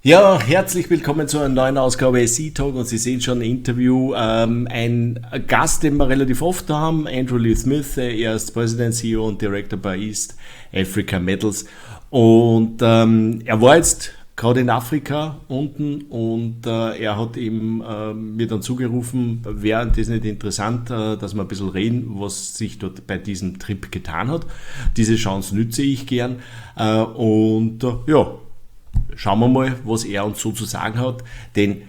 Ja, herzlich willkommen zu einer neuen Ausgabe SE-Talk und Sie sehen schon ein Interview. Ein Gast, den wir relativ oft haben, Andrew Lee Smith, er ist President, CEO und Director bei East Africa Metals und er war jetzt gerade in Afrika unten und er hat eben mir dann zugerufen, wäre das nicht interessant, dass wir ein bisschen reden, was sich dort bei diesem Trip getan hat. Diese Chance nütze ich gern ja, schauen wir mal, was er uns so zu sagen hat, denn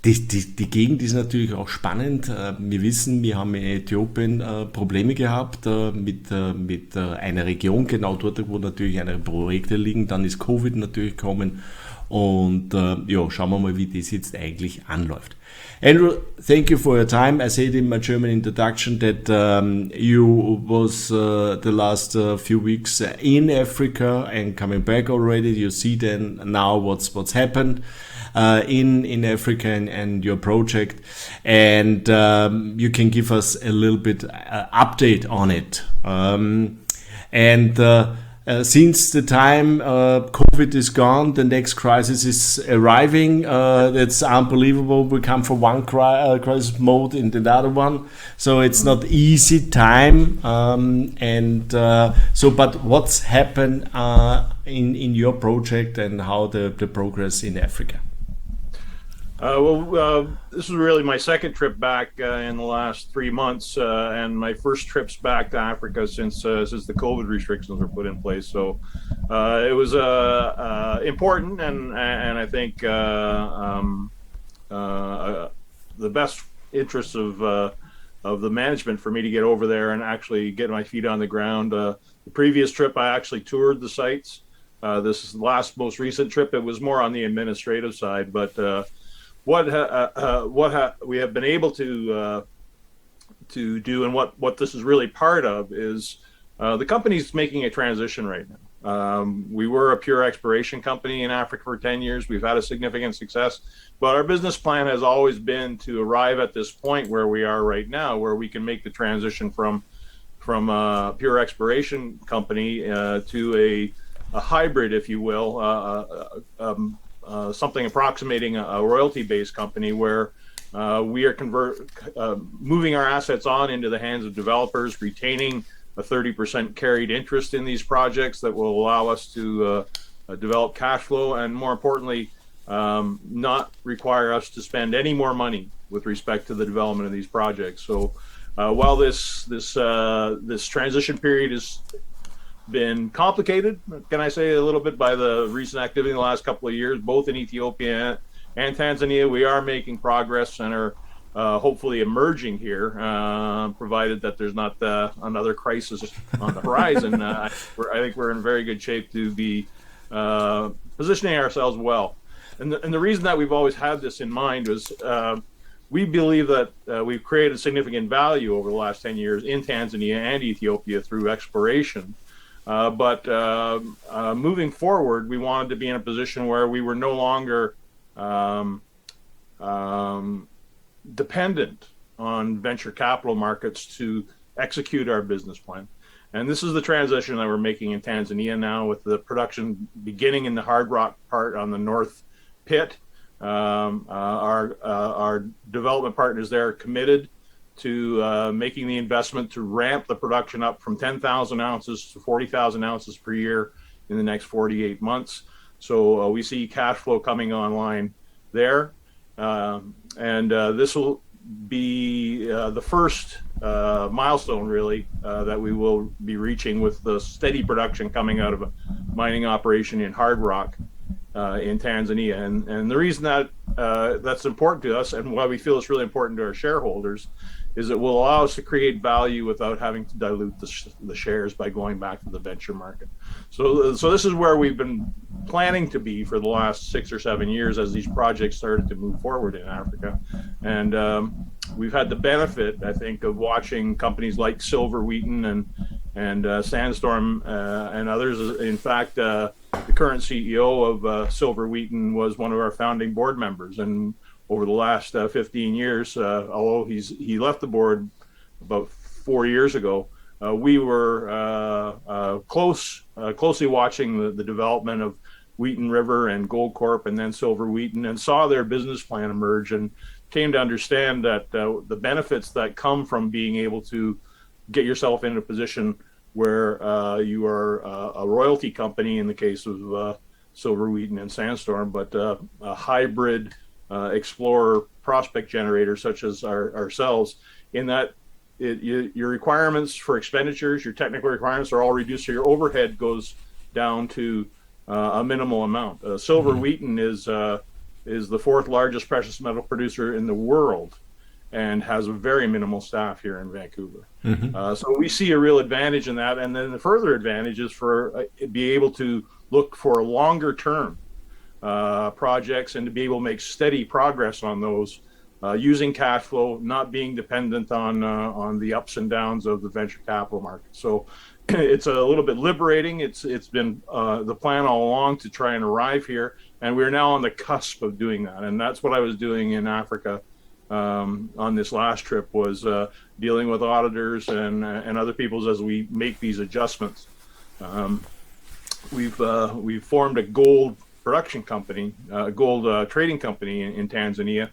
die Gegend ist natürlich auch spannend. Wir wissen, wir haben in Äthiopien Probleme gehabt mit einer Region, genau dort, wo natürlich eine Projekte liegen. Dann ist Covid natürlich gekommen und ja, schauen wir mal, wie das jetzt eigentlich anläuft. Andrew, thank you for your time. I said in my German introduction that you was the last few weeks in Africa and coming back already. You see then now what's happened in Africa and your project, and you can give us a little bit update on it. Since the time COVID is gone, the next crisis is arriving. That's unbelievable. We come from one crisis mode into the other one, so it's not easy time. But what's happened in your project and how the progress in Africa? This is really my second trip back in the last 3 months, and my first trips back to Africa since the COVID restrictions were put in place. So it was important, and I think the best interests of the management for me to get over there and actually get my feet on the ground. The previous trip, I actually toured the sites. This most recent trip, it was more on the administrative side, but what we have been able to do, and what this is really part of, is the company's making a transition right now. We were a pure exploration company in Africa for 10 years. We've had a significant success, but our business plan has always been to arrive at this point where we are right now, where we can make the transition from a pure exploration company to a hybrid, if you will, something approximating a royalty-based company where we are moving our assets on into the hands of developers, retaining a 30% carried interest in these projects that will allow us to develop cash flow, and more importantly, not require us to spend any more money with respect to the development of these projects. So while this transition period is been complicated, can I say, a little bit by the recent activity in the last couple of years, both in Ethiopia and Tanzania, we are making progress and are hopefully emerging here, provided that there's not another crisis on the horizon. I think we're in very good shape to be positioning ourselves well. And the reason that we've always had this in mind is we believe that we've created significant value over the last 10 years in Tanzania and Ethiopia through exploration. But moving forward, we wanted to be in a position where we were no longer dependent on venture capital markets to execute our business plan. And this is the transition that we're making in Tanzania now, with the production beginning in the hard rock part on the north pit. Our development partners there are committed to making the investment to ramp the production up from 10,000 ounces to 40,000 ounces per year in the next 48 months. So we see cash flow coming online there. This will be the first milestone, really, that we will be reaching with the steady production coming out of a mining operation in hard rock in Tanzania. And the reason that that's important to us, and why we feel it's really important to our shareholders, is it will allow us to create value without having to dilute the shares by going back to the venture market. So this is where we've been planning to be for the last 6 or 7 years as these projects started to move forward in Africa. And we've had the benefit, I think, of watching companies like Silver Wheaton and Sandstorm and others. In fact, the current CEO of Silver Wheaton was one of our founding board members, and over the last 15 years, although he left the board about 4 years ago, we were closely watching the development Wheaton River and Goldcorp and then Silver Wheaton, and saw their business plan emerge and came to understand that the benefits that come from being able to get yourself in a position where you are a royalty company in the case of Silver Wheaton and Sandstorm, but a hybrid explorer prospect generator such as ourselves, in that your requirements for expenditures, your technical requirements are all reduced, so your overhead goes down to a minimal amount. Silver Wheaton is the fourth largest precious metal producer in the world and has a very minimal staff here in Vancouver. So we see a real advantage in that. And then the further advantage is for be able to look for longer term projects and to be able to make steady progress on those using cash flow, not being dependent on the ups and downs of the venture capital market. So it's a little bit liberating. It's been the plan all along to try and arrive here, and we're now on the cusp of doing that. And that's what I was doing in Africa on this last trip, was dealing with auditors and other people as we make these adjustments. We've formed a gold production company, gold trading company in Tanzania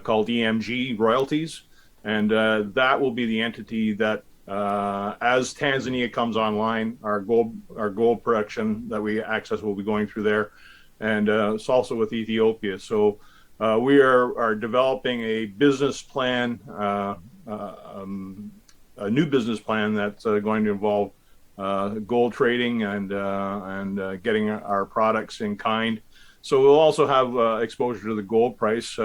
called EMG Royalties, and that will be the entity that as Tanzania comes online, our gold production that we access will be going through there, and it's also with Ethiopia. So we are developing a business plan, a new business plan that's going to involve gold trading and getting our products in kind. So we'll also have exposure to the gold price,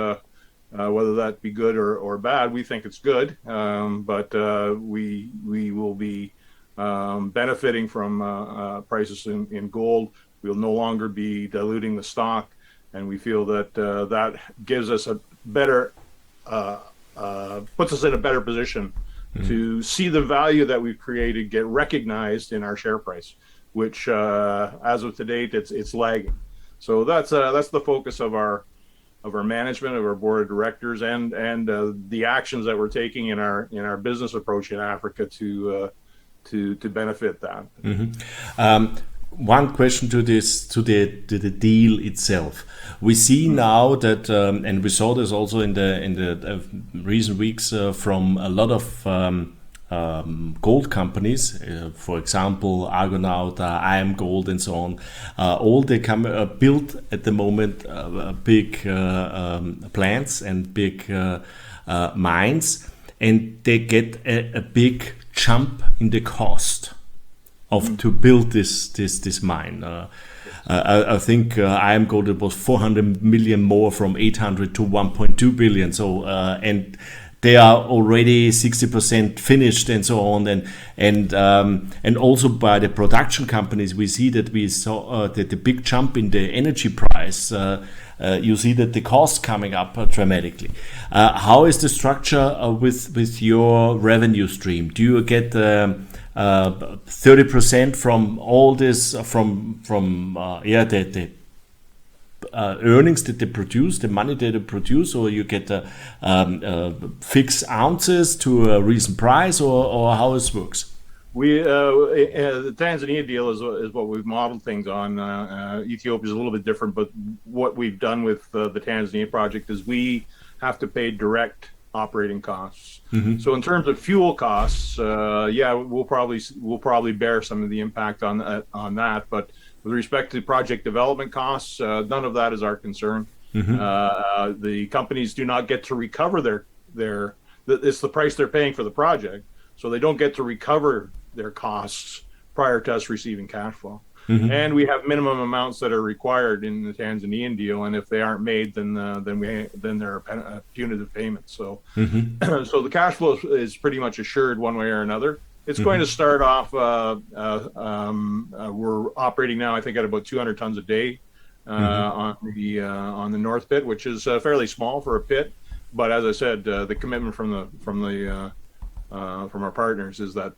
whether that be good or bad. We think it's good, but we will be benefiting from prices in gold. We'll no longer be diluting the stock, and we feel that that gives us a better, puts us in a better position to see the value that we've created get recognized in our share price, which as of to date, it's lagging. So that's the focus of our management, of our board of directors, and the actions that we're taking in our business approach in Africa to benefit that. One question to the deal itself. We see now that, and we saw this also in the recent weeks from a lot of gold companies, for example, Argonaut, IAMGOLD, and so on. All they build at the moment big plants and big mines, and they get a big jump in the cost to build this mine. I think IAMGOLD, it was 400 million more, from 800 to 1.2 billion. So and they are already 60% finished and so on, and also by the production companies, we see that we saw the big jump in the energy price. You see that the cost coming up dramatically. How is the structure with your revenue stream? Do you get 30% from all this, from the earnings that they produce, the money that they produce, or you get fixed ounces to a recent price, or how it works? The Tanzania deal is what we've modeled things on. Ethiopia is a little bit different, but what we've done with the Tanzania project is we have to pay direct operating costs. So in terms of fuel costs, we'll probably bear some of the impact on that. But with respect to project development costs, none of that is our concern. The companies do not get to recover it's the price they're paying for the project, so they don't get to recover their costs prior to us receiving cash flow. And we have minimum amounts that are required in the Tanzanian deal, and if they aren't made, then there are punitive payments. So so the cash flow is pretty much assured one way or another. It's going to start off. We're operating now, I think, at about 200 tons a day on the north pit, which is fairly small for a pit. But as I said, the commitment from our partners is that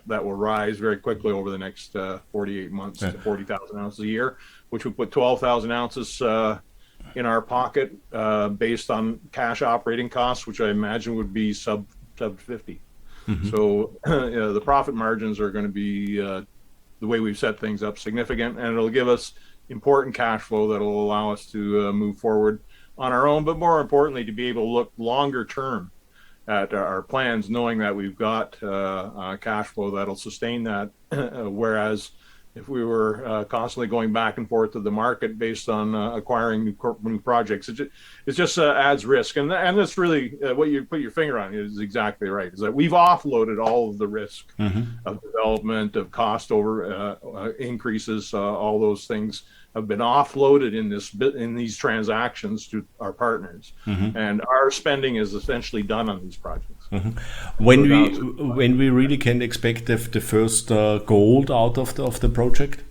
will rise very quickly over the next 48 months to 40,000 ounces a year, which would put 12,000 ounces in our pocket based on cash operating costs, which I imagine would be sub 50. So the profit margins are going to be, the way we've set things up, significant, and it'll give us important cash flow that will allow us to move forward on our own, but more importantly, to be able to look longer term at our plans, knowing that we've got cash flow that'll sustain that. Whereas if we were constantly going back and forth to the market based on acquiring new projects, it just adds risk. And that's really what you put your finger on is exactly right. Is that we've offloaded all of the risk of development, of cost over increases, all those things have been offloaded in these transactions to our partners, and our spending is essentially done on these projects. When we really can expect the first gold out of the project?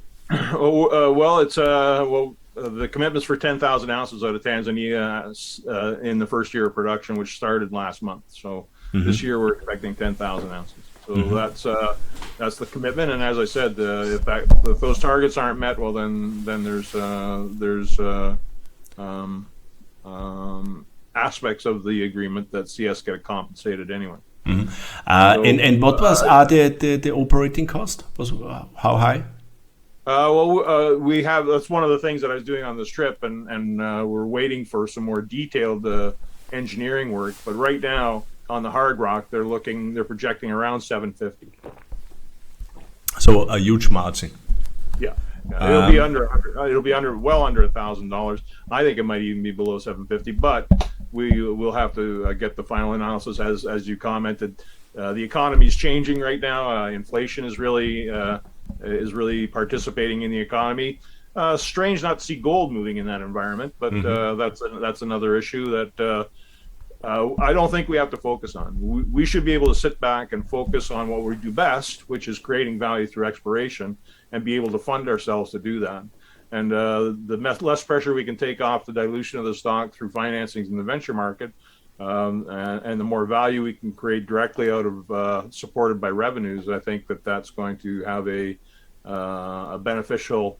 The commitments for 10,000 ounces out of Tanzania in the first year of production, which started last month. So this year we're expecting 10,000 ounces. So that's the commitment. And as I said, if those targets aren't met, well, then there's aspects of the agreement that CS get compensated anyway. And what are the operating cost? How high? We have, that's one of the things that I was doing on this trip, and we're waiting for some more detailed engineering work. But right now on the hard rock, they're projecting around 750. So a huge margin. Yeah. It'll be well under $1,000. I think it might even be below 750, but we will have to get the final analysis. As you commented, the economy is changing right now. Inflation is really participating in the economy. Strange not to see gold moving in that environment, but that's another issue that I don't think we have to focus on. We should be able to sit back and focus on what we do best, which is creating value through exploration, and be able to fund ourselves to do that. And the less pressure we can take off the dilution of the stock through financings in the venture market, and the more value we can create directly out of supported by revenues, I think that's going to have a beneficial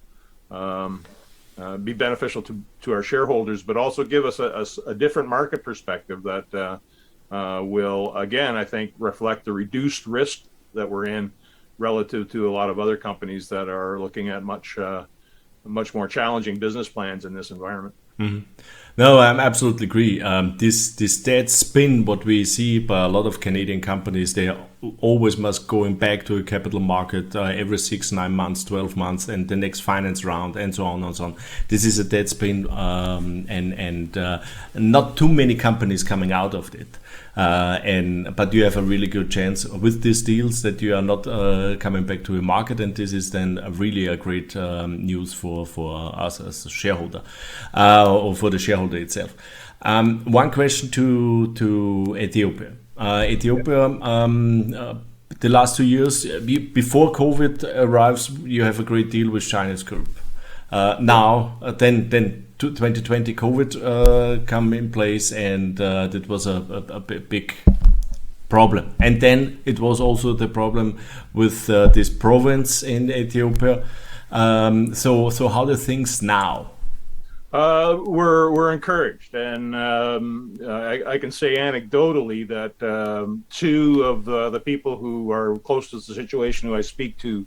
be beneficial to our shareholders, but also give us a different market perspective that will, again, I think, reflect the reduced risk that we're in relative to a lot of other companies that are looking at much more challenging business plans in this environment. No, I absolutely agree. This dead spin, what we see by a lot of Canadian companies, they always must going back to a capital market every 6, 9 months, 12 months, and the next finance round, and so on and so on. This is a dead spin, and not too many companies coming out of it. But you have a really good chance with these deals that you are not coming back to a market, and this is then really a great news for us as a shareholder, or for the shareholder itself. One question to Ethiopia. The last 2 years before COVID arrives, you have a great deal with Chinese group. Then 2020 COVID come in place, and that was a big problem. And then it was also the problem with this province in Ethiopia. So how do things now? We're encouraged, and I can say anecdotally that 2 of the people who are close to the situation, who I speak to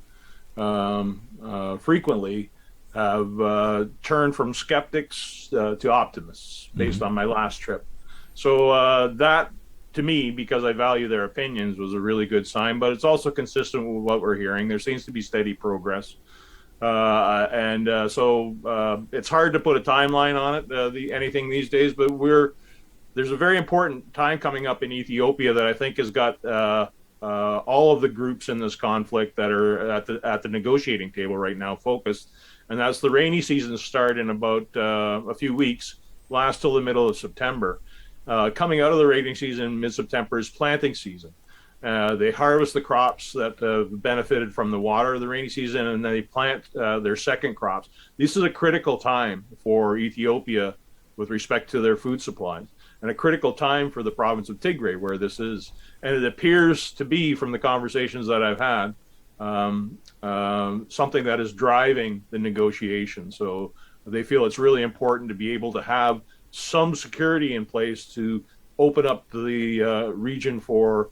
frequently, have turned from skeptics to optimists based on my last trip. So that, to me, because I value their opinions, was a really good sign. But it's also consistent with what we're hearing. There seems to be steady progress. So it's hard to put a timeline on it, anything these days, but there's a very important time coming up in Ethiopia that I think has got all of the groups in this conflict that are at the negotiating table right now focused, and that's the rainy season start in about a few weeks, last till the middle of September. Coming out of the rainy season, mid-September is planting season. They harvest the crops that benefited from the water of the rainy season, and then they plant their second crops. This is a critical time for Ethiopia with respect to their food supplies, and a critical time for the province of Tigray, where this is. And it appears to be, from the conversations that I've had, something that is driving the negotiation. So they feel it's really important to be able to have some security in place to open up the region for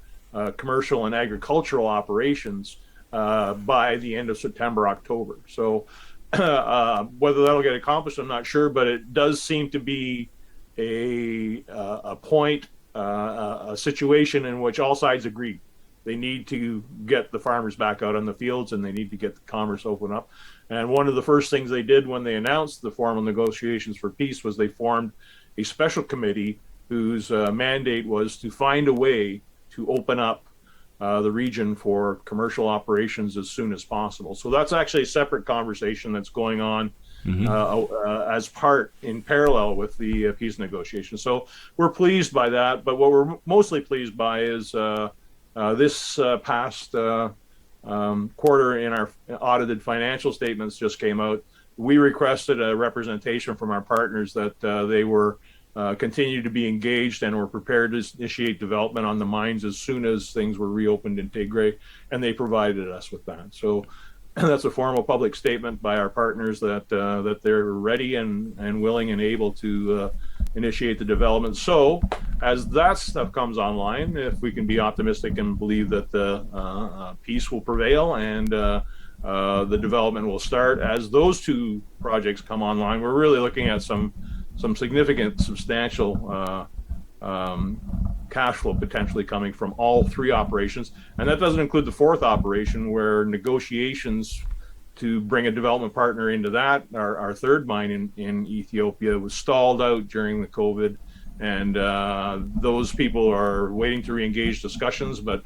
commercial and agricultural operations by the end of September, October. So whether that'll get accomplished, I'm not sure, but it does seem to be a point, a situation in which all sides agree. They need to get the farmers back out on the fields, and they need to get the commerce open up. And one of the first things they did when they announced the formal negotiations for peace was they formed a special committee whose mandate was to find a way to open up the region for commercial operations as soon as possible. So that's actually a separate conversation that's going on as part in parallel with the peace negotiations. So we're pleased by that, but what we're mostly pleased by is this past quarter in our audited financial statements just came out. We requested a representation from our partners that they were continue to be engaged and were prepared to initiate development on the mines as soon as things were reopened in Tigray, and they provided us with that. So that's a formal public statement by our partners that that they're ready and willing and able to initiate the development. So as that stuff comes online, if we can be optimistic and believe that the peace will prevail and the development will start, as those two projects come online, we're really looking at some significant, substantial cash flow potentially coming from all three operations. And that doesn't include the fourth operation, where negotiations to bring a development partner into that, our third mine in Ethiopia, was stalled out during the COVID. And those people are waiting to re-engage discussions, but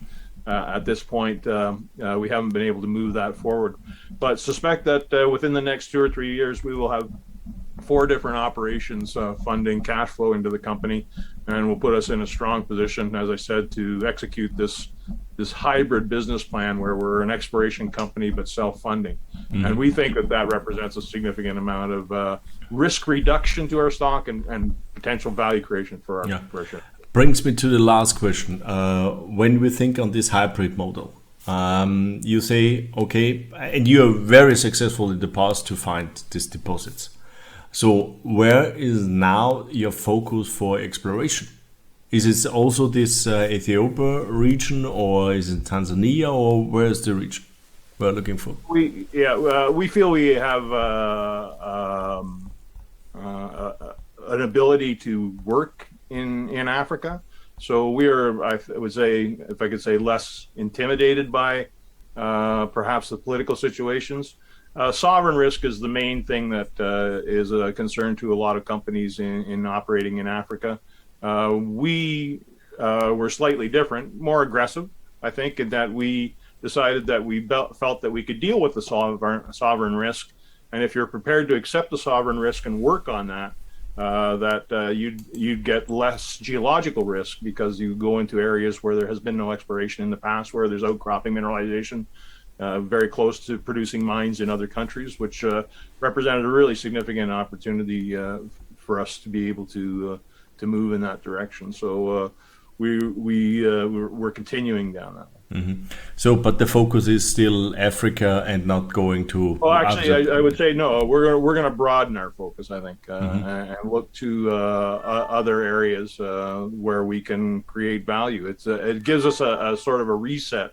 at this point, we haven't been able to move that forward. But suspect that within the next 2 or 3 years, we will have 4 different operations funding cash flow into the company, and will put us in a strong position, as I said, to execute this hybrid business plan where we're an exploration company but self-funding. And we think that represents a significant amount of risk reduction to our stock and potential value creation for our share. Brings me to the last question. When we think on this hybrid model, you say, okay, and you are very successful in the past to find these deposits. So where is now your focus for exploration? Is it also this Ethiopia region, or is it Tanzania, or where is the region we're looking for? We feel we have an ability to work in Africa. So we are, I would say, if I could say, less intimidated by perhaps the political situations. Sovereign risk is the main thing that is a concern to a lot of companies in operating in Africa. We were slightly different, more aggressive, I think, in that we decided that we felt that we could deal with the sovereign risk. And if you're prepared to accept the sovereign risk and work on that, you'd get less geological risk, because you go into areas where there has been no exploration in the past, where there's outcropping mineralization, very close to producing mines in other countries, which represented a really significant opportunity for us to be able to move in that direction. So we're continuing down that way. So, but the focus is still Africa and not going to. Well, actually, I would say no. We're going to broaden our focus, I think, and look to other areas where we can create value. It gives us a sort of a reset,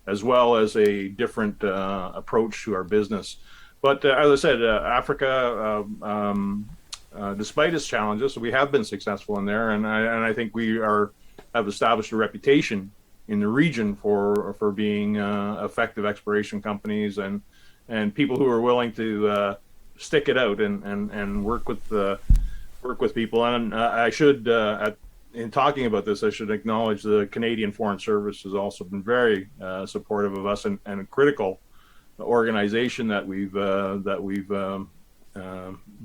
as well as a different approach to our business. But as I said, Africa, despite its challenges, we have been successful in there, and I think we have established a reputation in the region for being effective exploration companies and people who are willing to stick it out and work with people. And I should, in talking about this, I should acknowledge the Canadian Foreign Service has also been very supportive of us, and a critical organization that we've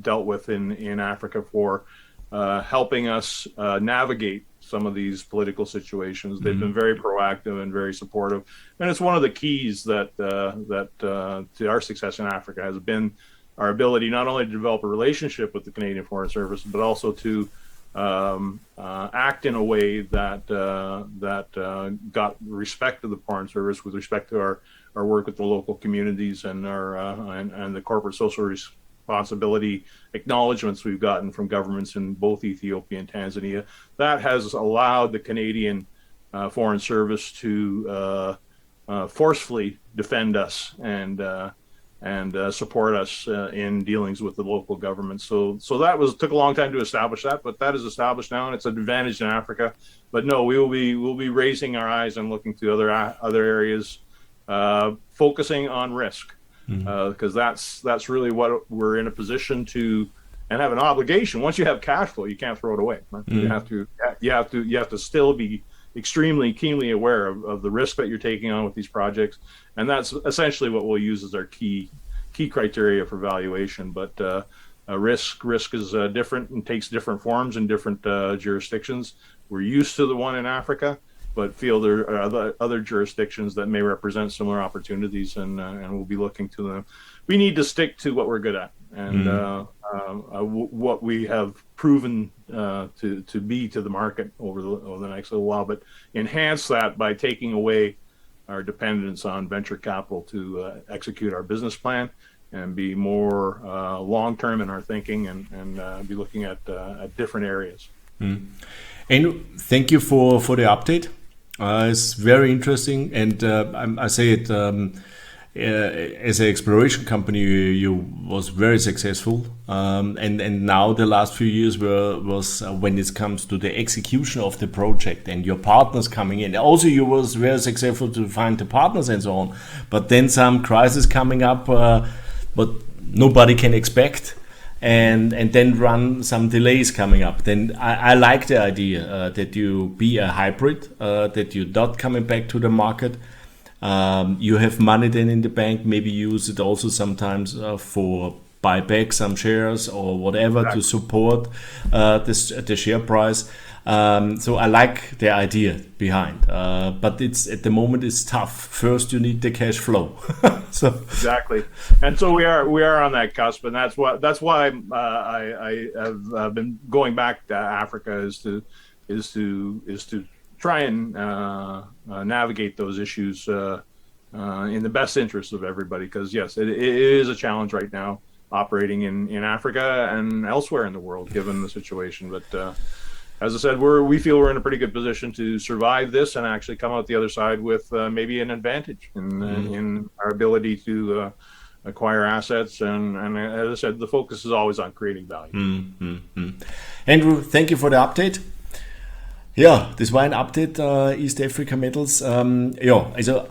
dealt with in Africa for helping us navigate some of these political situations. They've been very proactive and very supportive, and it's one of the keys that to our success in Africa has been our ability not only to develop a relationship with the Canadian Foreign Service, but also to act in a way that got respect to the Foreign Service with respect to our work with the local communities and our and the corporate social responsibility acknowledgements we've gotten from governments in both Ethiopia and Tanzania. That has allowed the Canadian Foreign Service to forcefully defend us support us in dealings with the local government. So that took a long time to establish that, but that is established now, and it's an advantage in Africa. But no, we'll be raising our eyes and looking to other areas, focusing on risk, because that's really what we're in a position to, and have an obligation. Once you have cash flow, you can't throw it away. Right? You have to still be extremely keenly aware of the risk that you're taking on with these projects, and that's essentially what we'll use as our key criteria for valuation. But risk is different and takes different forms in different jurisdictions. We're used to the one in Africa, but feel there are other jurisdictions that may represent similar opportunities, and we'll be looking to them. We need to stick to what we're good at, and what we have proven to be to the market over the next little while, but enhance that by taking away our dependence on venture capital to execute our business plan, and be more long-term in our thinking, and be looking at different areas. And thank you for the update. It's very interesting, and I say it as an exploration company, you was very successful, and now the last few years was when it comes to the execution of the project and your partners coming in. Also, you was very successful to find the partners and so on. But then some crisis coming up, but nobody can expect. And then run some delays coming up. Then I like the idea that you be a hybrid, that you're not coming back to the market. You have money then in the bank, maybe use it also sometimes for buy back some shares or whatever to support the share price. So I like the idea behind, but it's at the moment it's tough. First, you need the cash flow. So exactly, and so we are on that cusp, and that's why I have been going back to Africa is to try and navigate those issues in the best interest of everybody. Because yes, it is a challenge right now operating in Africa and elsewhere in the world, given the situation, but. As I said, we feel we're in a pretty good position to survive this and actually come out the other side with maybe an advantage in our ability to acquire assets. And as I said, the focus is always on creating value. Andrew, thank you for the update. Ja, das war ein Update East Africa Metals. Ja, also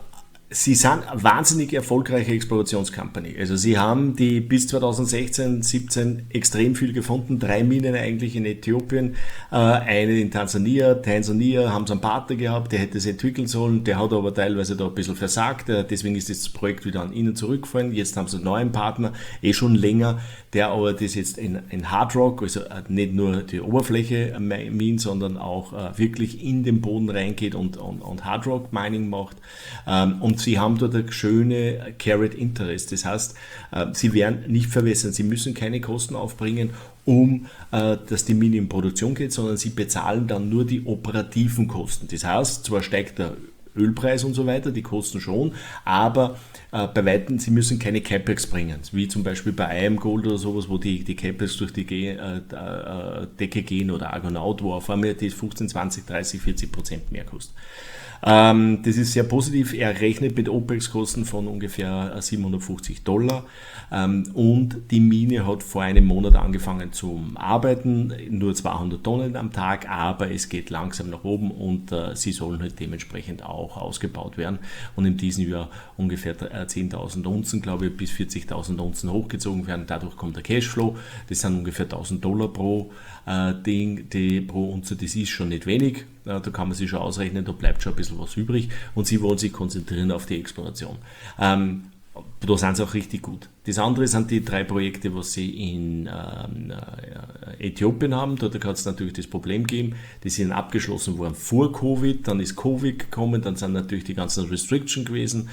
Sie sind eine wahnsinnig erfolgreiche Explorationscompany. Also Sie haben die bis 2016, 17 extrem viel gefunden. 3 Minen eigentlich in Äthiopien, eine in Tansania. Haben Sie einen Partner gehabt, der hätte es entwickeln sollen. Der hat aber teilweise da ein bisschen versagt. Deswegen ist das Projekt wieder an Ihnen zurückgefallen. Jetzt haben Sie einen neuen Partner, schon länger, der aber das jetzt in Hard Rock, also nicht nur die Oberfläche Minen, sondern auch wirklich in den Boden reingeht und Hard Rock Mining macht. Und Sie haben dort eine schöne Carried Interest. Das heißt, Sie werden nicht verwässern. Sie müssen keine Kosten aufbringen, dass die Mine in Produktion geht, sondern Sie bezahlen dann nur die operativen Kosten. Das heißt, zwar steigt der Ölpreis und so weiter, die Kosten schon, aber bei Weitem, Sie müssen keine Capex bringen, wie zum Beispiel bei IM Gold oder sowas, wo die Capex durch die Decke gehen, oder Argonaut, wo auf einmal die 15, 20, 30, 40% mehr kostet. Das ist sehr positiv. Er rechnet mit OPEX-Kosten von ungefähr $750 und die Mine hat vor einem Monat angefangen zu arbeiten, nur 200 Tonnen am Tag, aber es geht langsam nach oben und sie sollen halt dementsprechend auch ausgebaut werden und in diesem Jahr ungefähr 10.000 Unzen, glaube ich, bis 40.000 Unzen hochgezogen werden. Dadurch kommt der Cashflow. Das sind ungefähr $1.000 pro pro Unze. Das ist schon nicht wenig. Da kann man sich schon ausrechnen, da bleibt schon ein bisschen was übrig und sie wollen sich konzentrieren auf die Exploration. Da sind sie auch richtig gut. Das andere sind die 3 Projekte, was sie in Äthiopien haben. Dort hat es natürlich das Problem gegeben, die sind abgeschlossen worden vor Covid, dann ist Covid gekommen, dann sind natürlich die ganzen Restrictions gewesen.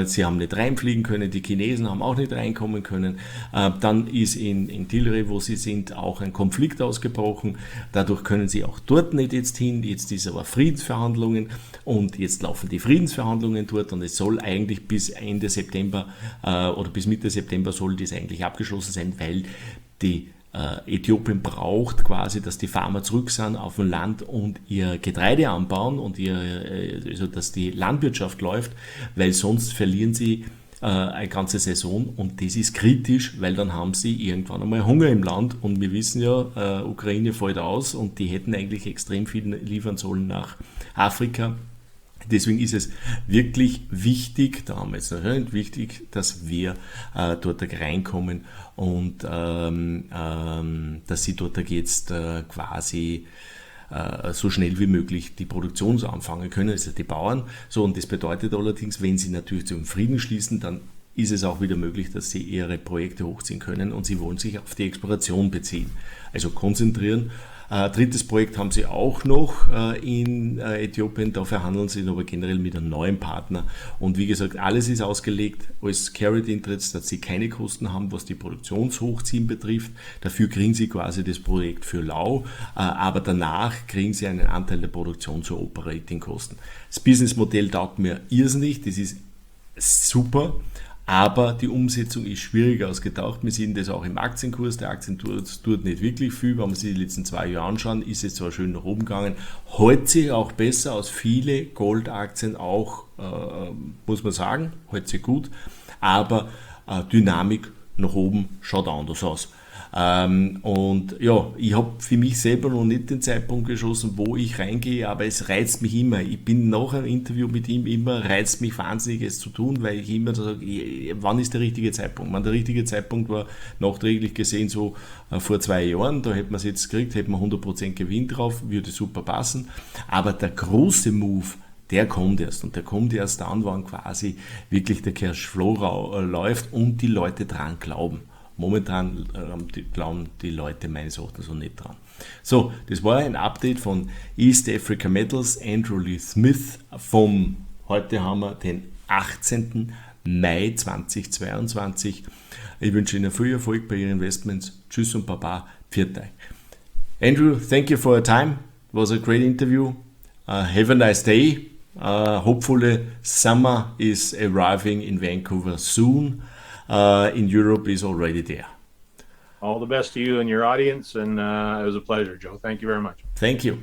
Sie haben nicht reinfliegen können, die Chinesen haben auch nicht reinkommen können. Dann ist in Tilre, wo sie sind, auch ein Konflikt ausgebrochen. Dadurch können sie auch dort nicht jetzt hin. Jetzt ist aber Friedensverhandlungen und jetzt laufen die Friedensverhandlungen dort und es soll eigentlich bis Ende September oder bis Mitte September soll das eigentlich abgeschlossen sein, weil die Äthiopien braucht quasi, dass die Farmer zurück sind auf dem Land und ihr Getreide anbauen und also dass die Landwirtschaft läuft, weil sonst verlieren sie eine ganze Saison, und das ist kritisch, weil dann haben sie irgendwann einmal Hunger im Land, und wir wissen ja, Ukraine fällt aus und die hätten eigentlich extrem viel liefern sollen nach Afrika. Deswegen ist es wirklich wichtig, da haben wir jetzt noch wichtig, dass wir dort reinkommen und dass sie dort jetzt quasi so schnell wie möglich die Produktion anfangen können, also die Bauern. So, und das bedeutet allerdings, wenn sie natürlich zum Frieden schließen, dann ist es auch wieder möglich, dass sie ihre Projekte hochziehen können, und sie wollen sich auf die Exploration beziehen, also konzentrieren. Drittes Projekt haben sie auch noch in Äthiopien, da verhandeln sie aber generell mit einem neuen Partner. Und wie gesagt, alles ist ausgelegt als Carried Interest, dass sie keine Kosten haben, was die Produktionshochziehen betrifft. Dafür kriegen sie quasi das Projekt für lau, aber danach kriegen sie einen Anteil der Produktion zu Operating-Kosten. Das Businessmodell taugt mir irrsinnig, das ist super. Aber die Umsetzung ist schwieriger als gedacht. Wir sehen das auch im Aktienkurs. Der Aktienkurs tut nicht wirklich viel. Wenn wir sich die letzten 2 Jahre anschauen, ist es zwar schön nach oben gegangen, hält sich auch besser als viele Goldaktien auch, muss man sagen, hält sich gut. Aber Dynamik nach oben schaut anders aus. Und ja, ich habe für mich selber noch nicht den Zeitpunkt geschossen, wo ich reingehe, aber es reizt mich immer. Ich bin nach einem Interview mit ihm immer, reizt mich wahnsinnig, es zu tun, weil ich immer sage, wann ist der richtige Zeitpunkt? Der richtige Zeitpunkt war nachträglich gesehen so vor 2 Jahren, da hätten wir es jetzt gekriegt, hätten wir 100% Gewinn drauf, würde super passen. Aber der große Move, der kommt erst, und der kommt erst dann, wann quasi wirklich der Cashflow läuft und die Leute dran glauben. Momentan glauben die Leute meines Erachtens so nicht dran. So, das war ein Update von East Africa Metals, Andrew Lee Smith heute haben wir den 18. Mai 2022. Ich wünsche Ihnen viel Erfolg bei Ihren Investments. Tschüss und Baba, pfiat euch. Andrew, thank you for your time. It was a great interview. Have a nice day. Hopefully summer is arriving in Vancouver soon. In Europe is already there. All the best to you and your audience, and it was a pleasure, Joe. Thank you very much. Thank you.